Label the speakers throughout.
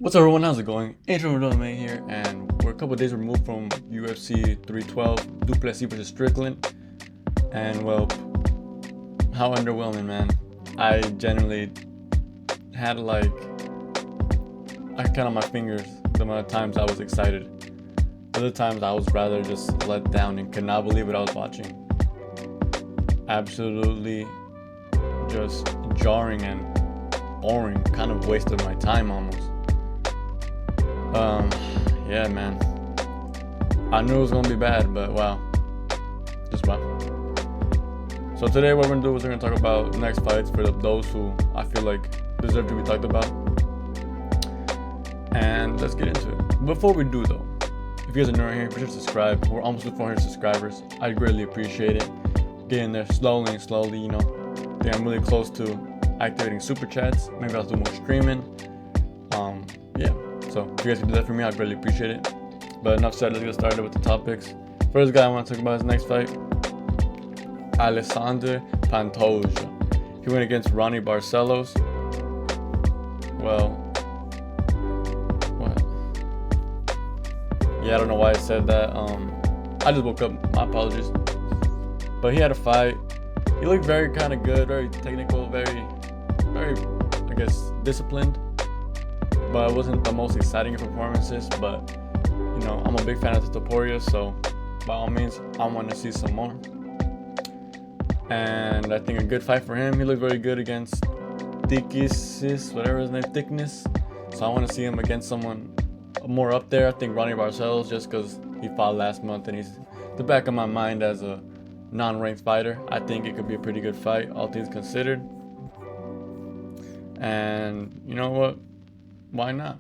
Speaker 1: What's up, everyone? How's it going? Middleweight here, and we're a couple days removed from UFC 312, Du Plessis versus Strickland. And well, how underwhelming, man. I generally had I count on my fingers the amount of times I was excited. Other times I was rather just let down and could not believe what I was watching. Absolutely just jarring and boring, kind of wasted my time almost. Yeah, man. I knew it was gonna be bad, but wow. Just wow. So today what we're gonna do is we're gonna talk about next fights for those who I feel like deserve to be talked about. And let's get into it. Before we do though, if you guys are new here, be sure to subscribe. We're almost at 400 subscribers. I greatly appreciate it. Getting there slowly, you know. I think I'm really close to activating super chats. Maybe I'll do more streaming. Yeah. So if you guys can do that for me, I'd really appreciate it. But enough said, let's get started with the topics. First guy I want to talk about is next fight, Alexander Pantoja. He went against Ronnie Barcelos. Well, what? Yeah, I don't know why I said that. I just woke up. My apologies. But he had a fight. He looked very kind of good, very technical, very, I guess, disciplined. But it wasn't the most exciting of performances. But you know, I'm a big fan of Topuria, so by all means, I want to see some more. And I think a good fight for him. He looked very good against Thickness, whatever his name, Thickness. So I want to see him against someone more up there. I think Ronnie Barcelos, just because he fought last month and he's the back of my mind as a non-ranked fighter. I think it could be a pretty good fight, all things considered. And you know what? Why not?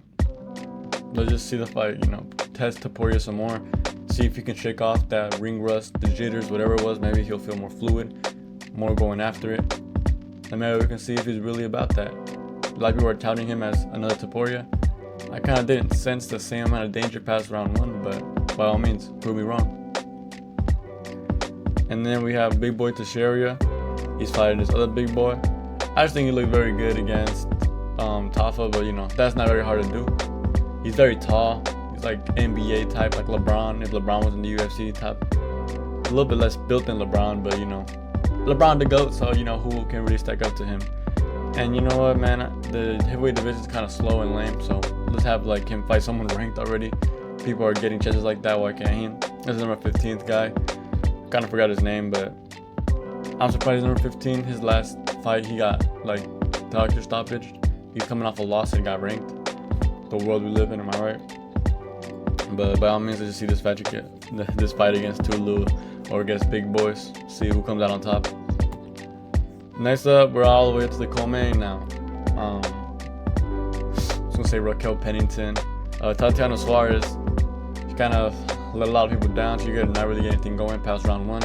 Speaker 1: Let's just see the fight, you know, test Topuria some more, see if he can shake off that ring rust, the jitters, whatever it was. Maybe he'll feel more fluid, more going after it. And maybe we can see if he's really about that. A lot of people are touting him as another Topuria. I kind of didn't sense the same amount of danger past round one, but by all means, prove me wrong. And then we have Big Boy Teixeira. He's fighting this other big boy. I just think he looked very good against Tafa, but you know, that's not very hard to do. He's very tall. He's like NBA type, like LeBron. If LeBron was in the UFC type, a little bit less built than LeBron, but you know, LeBron the GOAT, so you know who can really stack up to him. And you know what, man, the heavyweight division is kind of slow and lame, so let's have like him fight someone ranked already. People are getting chances like that. Why can't he? This is number 15th guy. Kind of forgot his name, but I'm surprised he's number 15. His last fight, he got like doctor stoppage. He's coming off a loss and got ranked. The world we live in, am I right? But by all means, let's just see this fight against Tulu or against big boys. See who comes out on top. Next up, we're all the way up to the co-main now. I was gonna say Raquel Pennington, Tatiana Suarez. She kind of let a lot of people down. She could not really get anything going past round one.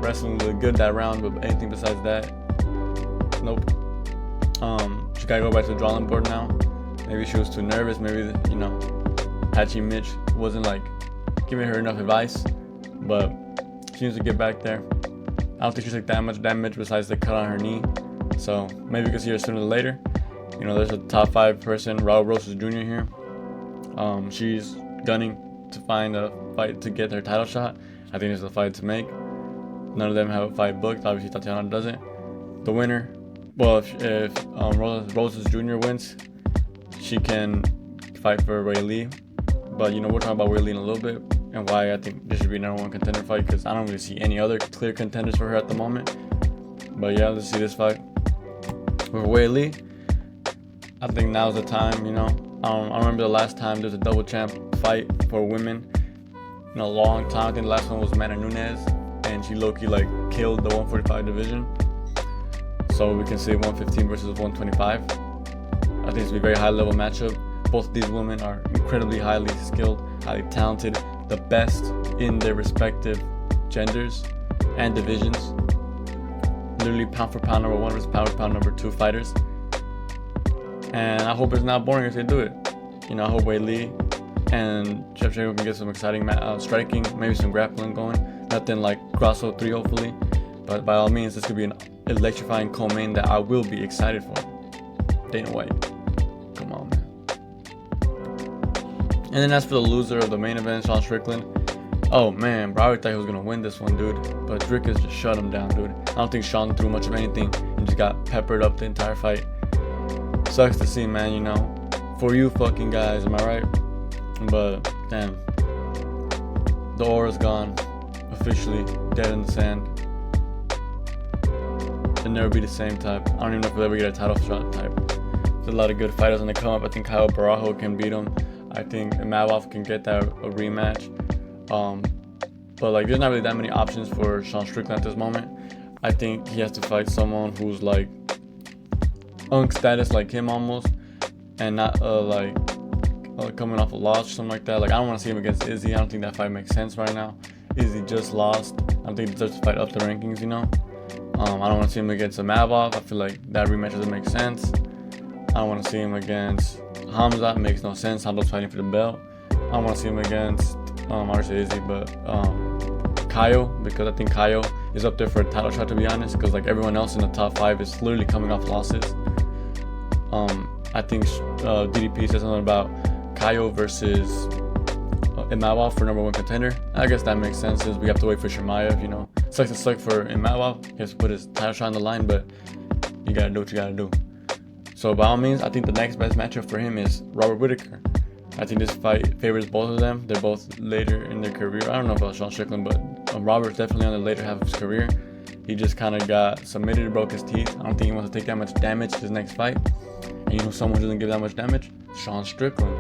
Speaker 1: Wrestling looked good that round, but anything besides that, nope. She gotta go back to the drawing board now. Maybe she was too nervous. Maybe, you know, Hachi Mitch wasn't like giving her enough advice. But she needs to get back there. I don't think she took that much damage besides the cut on her knee. So maybe we can see her sooner or later. You know, there's a top 5 person, Raul Rosas Jr. here. She's gunning to find a fight to get her title shot. I think it's a fight to make. None of them have a fight booked. Obviously, Tatiana doesn't. The winner, well, if Rosas Jr. wins, she can fight for Ray Lee. But you know, we'll talk about Ray Lee in a little bit and why I think this should be number 1 contender fight, because I don't really see any other clear contenders for her at the moment. But yeah, let's see this fight. With Wei Lee, I think now's the time, you know. I remember the last time there was a double champ fight for women in a long time. I think the last one was Amanda Nunes, and she low-key like killed the 145 division. So we can say 115 versus 125. I think it's a very high-level matchup. Both of these women are incredibly highly skilled, highly talented, the best in their respective genders and divisions. Literally pound for pound number 1 versus pound for pound number 2 fighters. And I hope it's not boring if they do it. You know, I hope Wei Lee and Shevchenko can get some exciting striking, maybe some grappling going. Nothing like Grasso 3, hopefully. But by all means, this could be an electrifying co-main that I will be excited for. Dana White. Come on, man. And then as for the loser of the main event, Sean Strickland, oh man, bro, I thought he was gonna win this one, dude. But Drikus just shut him down, dude. I don't think Sean threw much of anything and just got peppered up the entire fight. Sucks to see, man, you know. For you fucking guys, am I right? But damn, the aura's gone, officially dead in the sand. It'll never be the same type. I don't even know if we'll ever get a title shot type. There's a lot of good fighters on the come up. I think Kyle Barajo can beat him. I think Imavov can get that a rematch. But like, there's not really that many options for Sean Strickland at this moment. I think he has to fight someone who's like unk status like him almost, and not coming off a loss or something like that. Like, I don't want to see him against Izzy. I don't think that fight makes sense right now. Izzy just lost. I don't think he deserves to fight up the rankings, you know. I don't want to see him against Imavov. I feel like that rematch doesn't make sense. I don't want to see him against Khamzat. Makes no sense. Khamzat's fighting for the belt. I don't want to see him against I would say Izzy, but Kaio, because I think Kaio is up there for a title shot, to be honest, because like everyone else in the top 5 is literally coming off losses. I think DDP said something about Kaio versus Imavov for #1 contender. I guess that makes sense, since we have to wait for Chimaev, you know. Sucks to suck for Imavov. He has to put his title shot on the line, but you gotta do what you gotta do. So by all means, I think the next best matchup for him is Robert Whittaker. I think this fight favors both of them. They're both later in their career. I don't know about Sean Strickland, but Robert's definitely on the later half of his career. He just kind of got submitted, broke his teeth. I don't think he wants to take that much damage his next fight. And you know someone who doesn't give that much damage? Sean Strickland.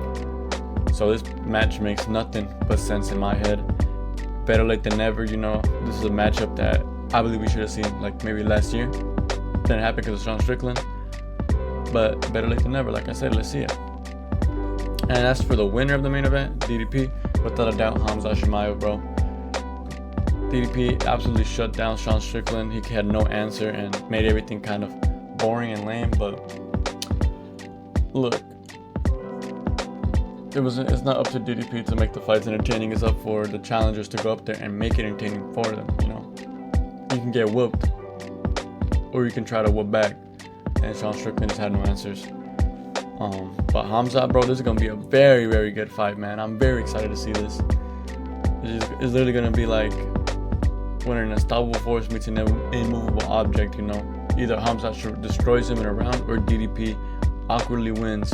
Speaker 1: So this match makes nothing but sense in my head. Better late than never, you know. This is a matchup that I believe we should have seen like maybe last year. Didn't happen because of Sean Strickland. But better late than never, like I said, let's see it. And as for the winner of the main event, DDP, without a doubt, Khamzat Chimaev, bro. DDP absolutely shut down Sean Strickland. He had no answer and made everything kind of boring and lame. But look, it's not up to DDP to make the fights entertaining. It's up for the challengers to go up there and make it entertaining for them. You know, you can get whooped, or you can try to whoop back. And Sean Strickland just had no answers. But Khamzat, bro, this is gonna be a very, very good fight, man. I'm very excited to see this. It's literally gonna be like when an unstoppable force meets an immovable object, you know. Either Khamzat destroys him in a round, or DDP awkwardly wins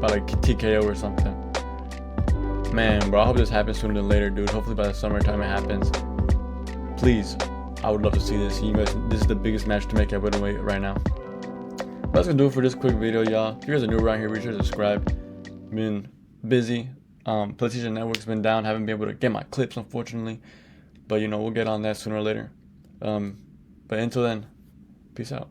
Speaker 1: by like TKO or something. Man, bro, I hope this happens sooner than later, dude. Hopefully by the summertime it happens. Please, I would love to see this. You guys, this is the biggest match to make at middleweight right now. That's gonna do it for this quick video, y'all. If you guys are new around here, be sure to subscribe. Been busy. PlayStation Network's been down. Haven't been able to get my clips, unfortunately. But you know, we'll get on that sooner or later. But until then, peace out.